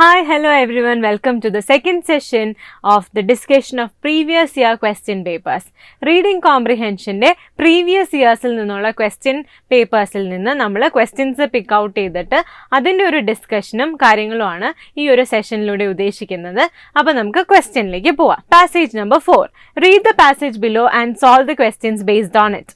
Hi, hello everyone. Welcome to the second session of the discussion of previous year question papers. Reading comprehension previous years il ninnulla question papers il ninnu nammal questions pick out ചെയ്തിട്ട് അതിന്റെ ഒരു ഡിസ്കഷനും കാര്യങ്ങളുമാണ് ഈ ഒരു സെഷനിലൂടെ ഉദ്ദേശിക്കുന്നത്. അപ്പോൾ നമുക്ക് ക്വസ്റ്റ്യനിലേക്ക് പോവാം. Passage number 4. Read the passage below and solve the questions based on it.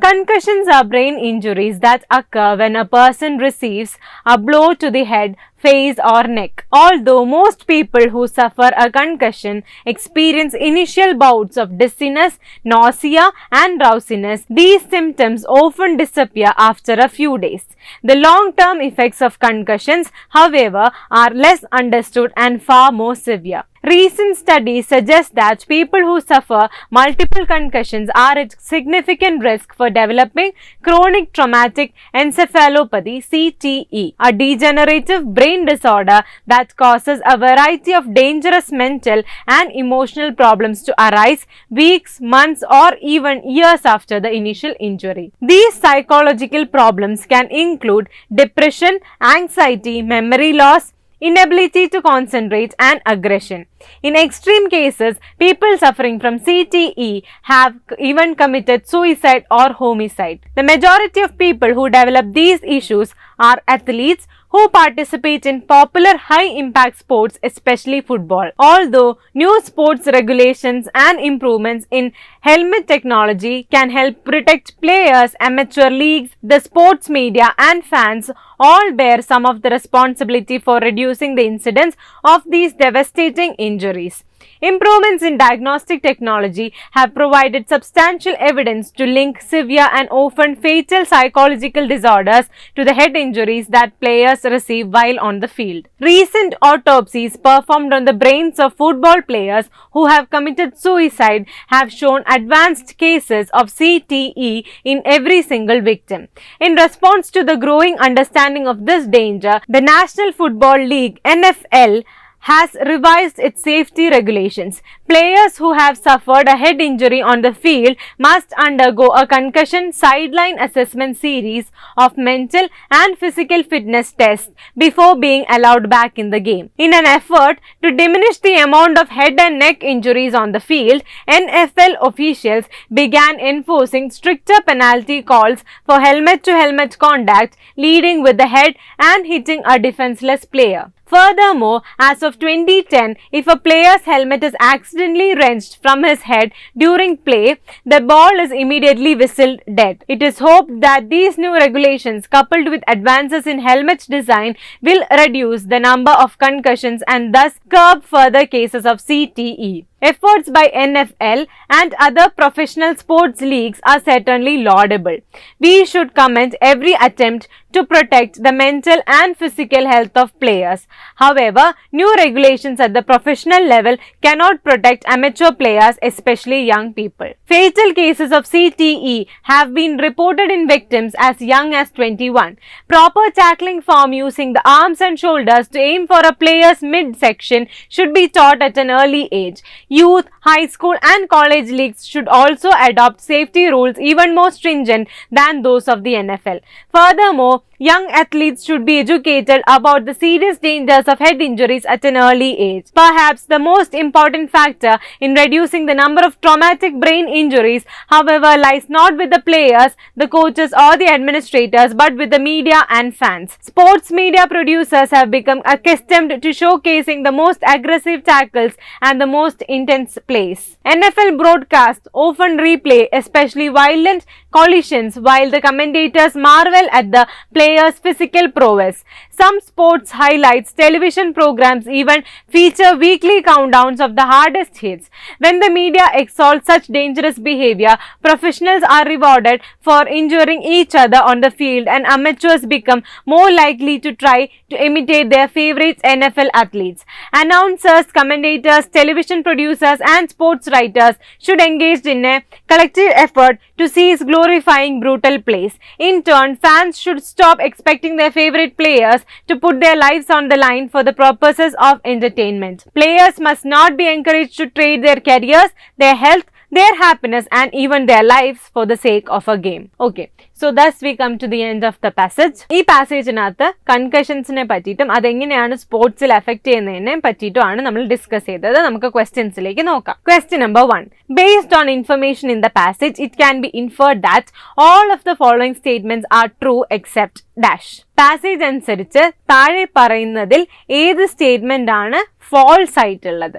Concussions are brain injuries that occur when a person receives a blow to the head, face or neck. Although most people who suffer a concussion experience initial bouts of dizziness, nausea and drowsiness, these symptoms often disappear after a few days. The long-term effects of concussions, however, are less understood and far more severe. Recent studies suggest that people who suffer multiple concussions are at significant risk for developing chronic traumatic encephalopathy (CTE), a degenerative brain disorder that causes a variety of dangerous mental and emotional problems to arise weeks, months, or even years after the initial injury. These psychological problems can include depression, anxiety, memory loss, inability to concentrate and aggression. In extreme cases, people suffering from CTE have even committed suicide or homicide. The majority of people who develop these issues are athletes who participate in popular high-impact sports, especially football. Although new sports regulations and improvements in helmet technology can help protect players, amateur leagues, the sports media and fans all bear some of the responsibility for reducing the incidence of these devastating injuries. Improvements in diagnostic technology have provided substantial evidence to link severe and often fatal psychological disorders to the head injuries that players receive while on the field. Recent autopsies performed on the brains of football players who have committed suicide have shown advanced cases of CTE in every single victim. In response to the growing understanding of this danger, the National Football League (NFL) has revised its safety regulations. Players who have suffered a head injury on the field must undergo a concussion sideline assessment series of mental and physical fitness tests before being allowed back in the game. In an effort to diminish the amount of head and neck injuries on the field, NFL officials began enforcing stricter penalty calls for helmet-to-helmet contact, leading with the head and hitting a defenseless player. Furthermore, as of 2010, if a player's helmet is accidentally wrenched from his head during play, the ball is immediately whistled dead. It is hoped that these new regulations, coupled with advances in helmet design, will reduce the number of concussions and thus curb further cases of CTE. Efforts by NFL and other professional sports leagues are certainly laudable. We should commend every attempt to protect the mental and physical health of players. However, new regulations at the professional level cannot protect amateur players, especially young people. Fatal cases of CTE have been reported in victims as young as 21. Proper tackling form using the arms and shoulders to aim for a player's midsection should be taught at an early age. Youth, high school and college leagues should also adopt safety rules even more stringent than those of the NFL. Furthermore, young athletes should be educated about the serious dangers of head injuries at an early age. Perhaps the most important factor in reducing the number of traumatic brain injuries, however, lies not with the players, the coaches or the administrators, but with the media and fans. Sports media producers have become accustomed to showcasing the most aggressive tackles and the most intense plays. NFL broadcasts often replay especially violent collisions while the commentators marvel at the players' physical prowess. Some sports highlights television programs even feature weekly countdowns of the hardest hits. When the media exalts such dangerous behavior, professionals are rewarded for injuring each other on the field and amateurs become more likely to try to imitate their favorite NFL athletes. Announcers, commentators, television producers and sports writers should engage in a collective effort to cease glorifying brutal plays. In turn, fans should stop expecting their favorite players to put their lives on the line for the purposes of entertainment. Players must not be encouraged to trade their careers, their health, their happiness and even their lives for the sake of a game. Okay, so thus we come to the end of the passage. ഈ പാസേജിനകത്ത് കൺകഷൻസിനെ പറ്റിയിട്ടും അതെങ്ങനെയാണ് സ്പോർട്സിൽ effect ചെയ്യുന്നതിനെ പറ്റിയിട്ടുമാണ് നമ്മൾ discuss ചെയ്തത്. നമുക്ക് ക്വസ്റ്റ്യൻസിലേക്ക് നോക്കാം. Question number 1. Based on information in the passage, it can be inferred that all of the following statements are true except dash. Passage അനുസരിച്ച് താഴെ പറയുന്നതിൽ ഏത് സ്റ്റേറ്റ്മെന്റ് ആണ് ഫോൾസ് ആയിട്ടുള്ളത്?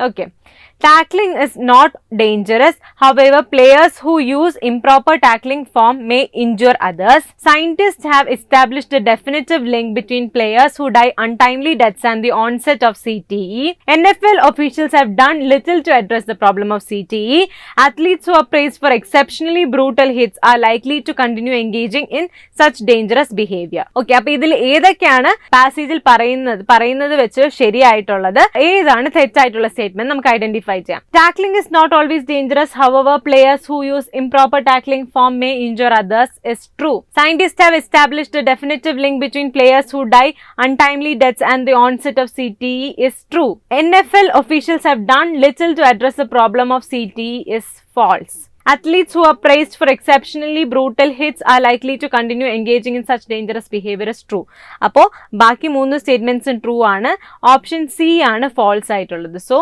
Okay. Tackling is not dangerous. However, players who use improper tackling form may injure others. Scientists have established a definitive link between players who die untimely deaths and the onset of CTE. NFL officials have done little to address the problem of CTE. Athletes who are praised for exceptionally brutal hits are likely to continue engaging in such dangerous behavior. Okay, അപ്പോൾ ഇതിൽ ഏതൊക്കെയാണ് പാസേജിൽ പറയുന്നത് വെച്ച് ശരിയായിട്ടുള്ളത്, ഏതാണ് തെറ്റായിട്ടുള്ള statement നമുക്ക് identify ചെയ്യാം. Tackling is not always dangerous. However, players who use improper tackling form may injure others is true. Scientists have established a definitive link between players who die untimely deaths and the onset of CTE is true. NFL officials have done little to address the problem of CTE is false. Athletes who are praised for exceptionally brutal hits are likely to continue engaging in such dangerous behavior is true. അപ്പോൾ ബാക്കി 3 സ്റ്റേറ്റ്മെന്റ്സും true ആണ്. Option C ആണ് false ആയിട്ടുള്ളത്. So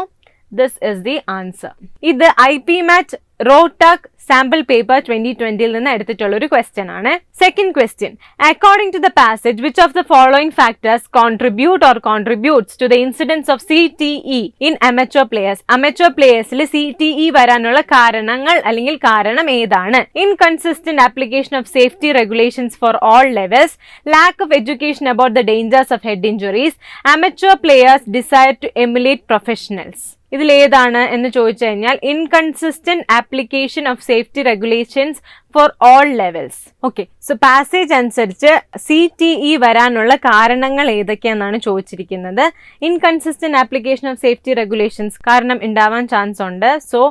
this is the answer. ഇത് IPMAT Rohtak sample paper 2020 നിന്ന് എടുത്തിട്ടുള്ള ഒരു ക്വസ്റ്റ്യൻ ആണ്. Second question. According to the passage which of the following factors contributes to the incidence of CTE in amateur players? Amateur പ്ലേയേഴ്സിൽ CTE വരാനുള്ള കാരണങ്ങൾ അല്ലെങ്കിൽ കാരണം ഏതാണ്? Inconsistent application of safety regulations for all levels, lack of education about the dangers of head injuries, amateur players desire to emulate professionals. ഇതിലേതാണ് എന്ന് ചോദിച്ചു കഴിഞ്ഞാൽ inconsistent application of safety regulations for all levels. Okay, so passage അനുസരിച്ച് CTE വരാനുള്ള കാരണങ്ങൾ ഏതൊക്കെയാണെന്നാണ് ചോദിച്ചിരിക്കുന്നത്. Inconsistent application of safety regulations കാരണം ഉണ്ടാവാൻ ചാൻസ് ഉണ്ട്. സോ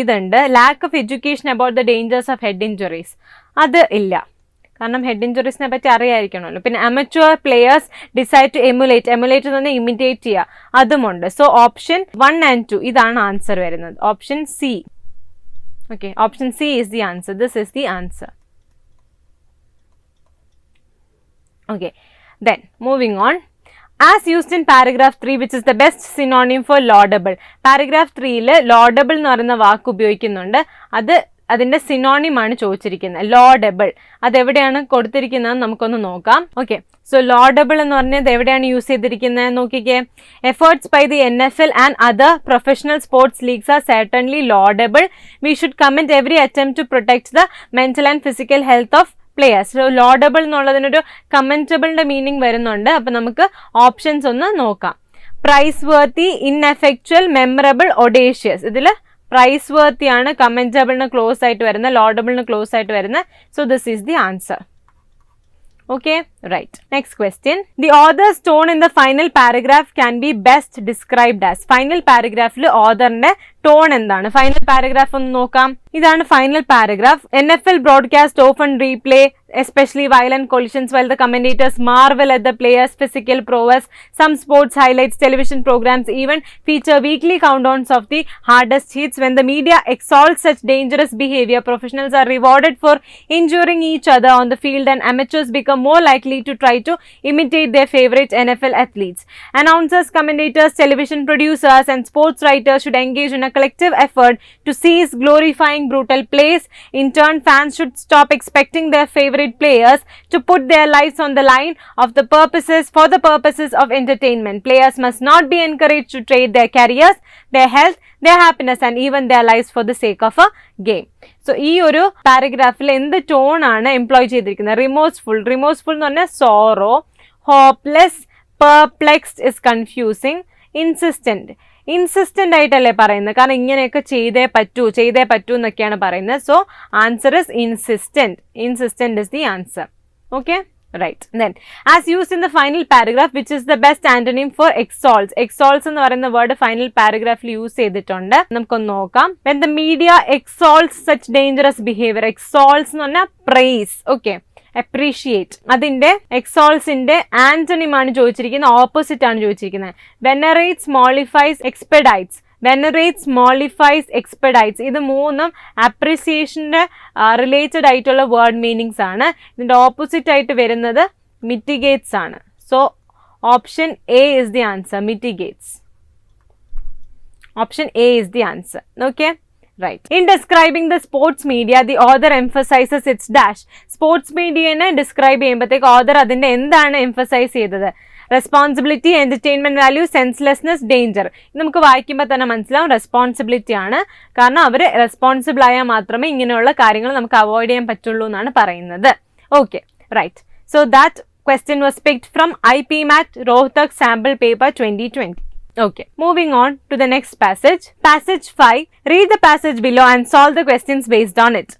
ഇതുണ്ട്. Lack of education about the dangers of head injuries, അത് ഇല്ല, കാരണം ഹെഡ് ഇഞ്ചുറീസിനെ പറ്റി അറിയായിരിക്കണമല്ലോ. പിന്നെ amateur players decide to emulate എന്ന് പറഞ്ഞാൽ ഇമിറ്റേറ്റ് ചെയ്യുക, അതുമുണ്ട്. സോ ഓപ്ഷൻ 1 and 2 ഇതാണ് ആൻസർ വരുന്നത്. Option C. Okay, option C is the answer. This is the answer. Okay, then moving on. As used in paragraph 3, which is the best synonym for laudable? paragraph 3 laudable എന്ന് പറയുന്ന വാക്ക് ഉപയോഗിക്കുന്നുണ്ട്. അതിന്റെ synonym ആണ് ചോദിച്ചിരിക്കുന്നത്. ലോഡബിൾ അതെവിടെയാണ് കൊടുത്തിരിക്കുന്നത് നമുക്കൊന്ന് നോക്കാം. ഓക്കെ, സോ ലോഡബിൾ എന്ന് പറഞ്ഞത് എവിടെയാണ് യൂസ് ചെയ്തിരിക്കുന്നത് നോക്കിക്കേ. Efforts by the NFL and other professional sports leagues are certainly laudable. We should commend every attempt to protect the mental and physical health of players. So laudable എന്നുള്ളതിനൊരു കമന്റബിളിന്റെ meaning വരുന്നുണ്ട്. അപ്പൊ നമുക്ക് ഓപ്ഷൻസ് ഒന്ന് നോക്കാം. Praiseworthy, ineffectual, memorable, audacious. ഇതില് price വർത്തി ആണ് കമന്റബിളിന് close ആയിട്ട് വരുന്നത്, ലോഡബിളിന് ക്ലോസ് ആയിട്ട് വരുന്നത്. So this is the answer. Okay, right. Next question. The author's tone in the final paragraph can be best described as? Final paragraph authorന്റെ tone എന്താണ്? Final paragraph ഒന്ന് നോക്കാം. ഇതാണ് final paragraph. NFL broadcast often replay especially violent collisions while the commentators marvel at the players' physical prowess. Some sports highlights television programs even feature weekly countdowns of the hardest hits. When the media exalts such dangerous behavior, professionals are rewarded for injuring each other on the field and amateurs become more likely to try to imitate their favorite NFL athletes. Announcers, commentators, television producers and sports writers should engage in a collective effort to cease glorifying brutal plays. In turn, fans should stop expecting their favorite players to put their lives on the line for the purposes of entertainment. Players must not be encouraged to trade their careers, their health, their happiness and even their lives for the sake of a game. So ഈ ഒരു പാരഗ്രാഫിൽ എന്ത് tone ആണ് employ ചെയ്തിരിക്കുന്നത്? Remorseful എന്ന് പറഞ്ഞാൽ sorrow, hopeless, perplexed is confusing, insistent ആയിട്ടല്ലേ പറയുന്നത്, കാരണം ഇങ്ങനെയൊക്കെ ചെയ്തേ പറ്റൂ എന്നൊക്കെയാണ് പറയുന്നത്. So answer is insistent is the answer. Okay, right. Then as used in the final paragraph, which is the best antonym for exalts എന്ന് പറയുന്ന വേർഡ് ഫൈനൽ പാരഗ്രാഫിൽ യൂസ് ചെയ്തിട്ടുണ്ട്. നമുക്കൊന്ന് നോക്കാം. when the media exalts such dangerous behavior, exalts എന്ന് പറഞ്ഞാൽ praise, okay, appreciate. അതിന്റെ എക്സോൾസിന്റെ antonym ആണ് ചോദിച്ചിരിക്കുന്നത്, ഓപ്പോസിറ്റ് ആണ് ചോദിച്ചിരിക്കുന്നത്. venerates, mollifies, expedites. venerates, mollifies, expedites. ഇത് മൂന്നും അപ്രിസിയേഷൻ്റെ റിലേറ്റഡ് ആയിട്ടുള്ള വേർഡ് മീനിങ്സ് ആണ്. ഇതിൻ്റെ ഓപ്പോസിറ്റ് ആയിട്ട് വരുന്നത് മിറ്റിഗേറ്റ്സ് ആണ്. So option A is the answer, mitigates. Option A is the answer. Okay? Right. In describing the sports media, the author emphasizes its dash. Sports media ne describe ചെയ്യുമ്പോഴത്തേക്ക് author അതിൻ്റെ എന്താണ് emphasize ചെയ്തത്? Responsibility, entertainment value, senselessness, danger. ഇത് നമുക്ക് വായിക്കുമ്പോൾ തന്നെ മനസ്സിലാവും responsibility ആണ്. കാരണം അവർ റെസ്പോൺസിബിൾ ആയാൽ മാത്രമേ ഇങ്ങനെയുള്ള കാര്യങ്ങൾ നമുക്ക് അവോയ്ഡ് ചെയ്യാൻ പറ്റുള്ളൂ എന്നാണ് പറയുന്നത്. Okay. Right. So that question was picked from IPMAT Rohtak sample paper 2020. Okay, moving on to the next passage. Passage 5. Read the passage below and solve the questions based on it.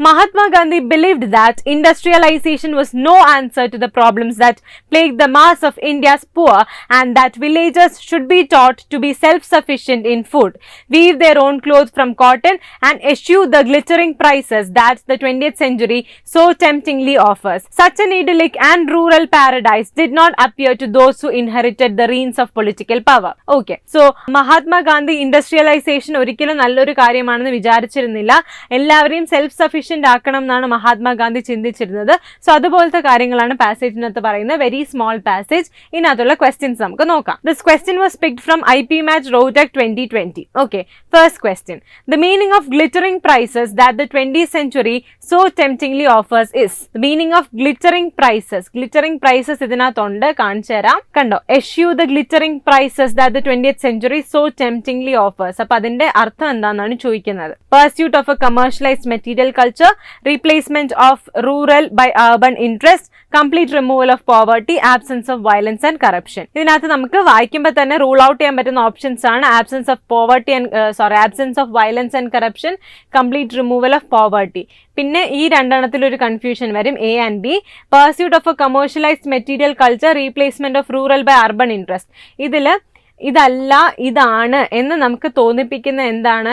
Mahatma Gandhi believed that industrialization was no answer to the problems that plagued the mass of India's poor, and that villagers should be taught to be self-sufficient in food, weave their own clothes from cotton, and eschew the glittering prices that the 20th century so temptingly offers. Such an idyllic and rural paradise did not appear to those who inherited the reins of political power. Okay, so Mahatma Gandhi industrialization ഒരിക്കലും നല്ലൊരു കാര്യമാണെന്ന് വിചാരിച്ചിരുന്നില്ല. എല്ലാവരെയും self sufficient ആക്കണം എന്നാണ് Mahatma Gandhi ചിന്തിച്ചിരുന്നത്. So അതുപോലത്തെ കാര്യങ്ങളാണ് പാസേജിനകത്ത് പറയുന്നത്. Very small passage. ഇതിനകത്തുള്ള ക്വസ്റ്റ്യൻസ് നമുക്ക് നോക്കാം. This question was picked from IPMAT Rohtak 2020. Okay, first question. The meaning of glittering prices that the 20th century so temptingly offers is. The meaning of glittering prices. Glittering prices ഇതിനകത്തുണ്ട്, കാണിച്ചു തരാം. കണ്ടോ, eschew the glittering prices that the 20th century so temptingly offers. അപ്പൊ അതിന്റെ അർത്ഥം എന്താണെന്നാണ് ചോദിക്കുന്നത്. Pursuit of a commercialized material culture, replacement of rural by urban interest, complete removal of poverty, absence of violence and corruption. ഇതിനകത്ത് നമുക്ക് വായിക്കുമ്പോൾ തന്നെ rule out ചെയ്യാൻ പറ്റുന്ന ഓപ്ഷൻസ് ആണ് absence of poverty absence of violence and corruption, complete removal of poverty. പിന്നെ ഈ രണ്ടെണ്ണത്തിലൊരു കൺഫ്യൂഷൻ വരും, A and B. Pursuit of a commercialised material culture, replacement of rural by urban interest. ഇതില് ഇതല്ല ഇതാണ് എന്ന് നമുക്ക് തോന്നിപ്പിക്കുന്ന എന്താണ്,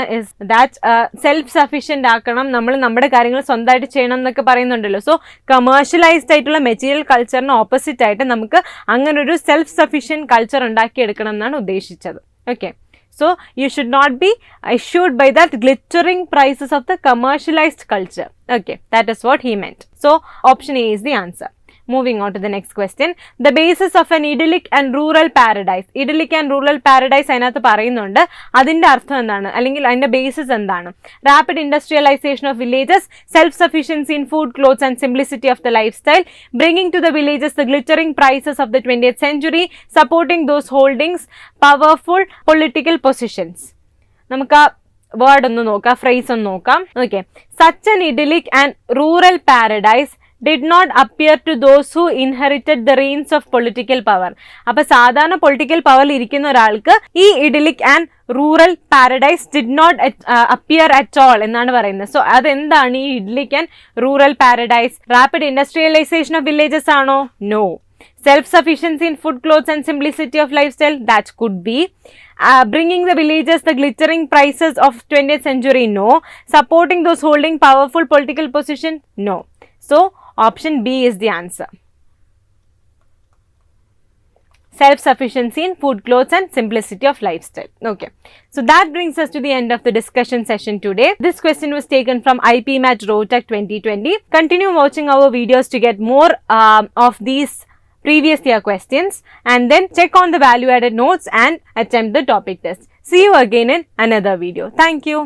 ദാറ്റ് സെൽഫ് സഫിഷ്യന്റ് ആക്കണം, നമ്മൾ നമ്മുടെ കാര്യങ്ങൾ സ്വന്തമായിട്ട് ചെയ്യണം എന്നൊക്കെ പറയുന്നുണ്ടല്ലോ. സോ കമേഴ്ഷ്യലൈസ്ഡ് ആയിട്ടുള്ള മെറ്റീരിയൽ കൾച്ചറിന് ഓപ്പോസിറ്റ് ആയിട്ട് നമുക്ക് അങ്ങനെ ഒരു സെൽഫ് സഫിഷ്യന്റ് കൾച്ചർ ഉണ്ടാക്കിയെടുക്കണം എന്നാണ് ഉദ്ദേശിച്ചത്. Okay, so you should not be assured by that glittering prices of the commercialized culture. Okay, that is what he meant. So option A is the answer. Moving on to the next question. The basis of an idyllic and rural paradise. Idyllic and rural paradise അതിനകത്ത് പറയുന്നുണ്ട്. അതിൻ്റെ അർത്ഥം എന്താണ്, അല്ലെങ്കിൽ അതിൻ്റെ basis എന്താണ്? Rapid industrialization of villages, self-sufficiency in food, clothes and simplicity of the lifestyle, bringing to the villages the glittering prices of the 20th century, supporting those holdings, powerful political positions. നമുക്ക് ആ word ഒന്ന് നോക്കാം, phrase ഒന്ന് നോക്കാം. Okay, such an idyllic and rural paradise did not appear to those who inherited the reins of political power. അപ്പൊ സാധാരണ political പവറിൽ ഇരിക്കുന്ന ഒരാൾക്ക് ഈ idyllic and rural paradise did not appear at all എന്നാണ് പറയുന്നത്. സോ അതെന്താണ് ഈ idyllic and rural paradise? Rapid industrialisation of villages ആണോ? No. Self-sufficiency in food, clothes and simplicity of lifestyle? That could be. Bringing the villages the glittering prices of 20th century? No. Supporting those holding powerful political position? No. So option B is the answer. Self-sufficiency in food, clothes and simplicity of lifestyle. Okay, so that brings us to the end of the discussion session today. This question was taken from IPMAT Rohtak 2020. Continue watching our videos to get more of these previous year questions, and then check on the value added notes and attempt the topic test. See you again in another video. Thank you.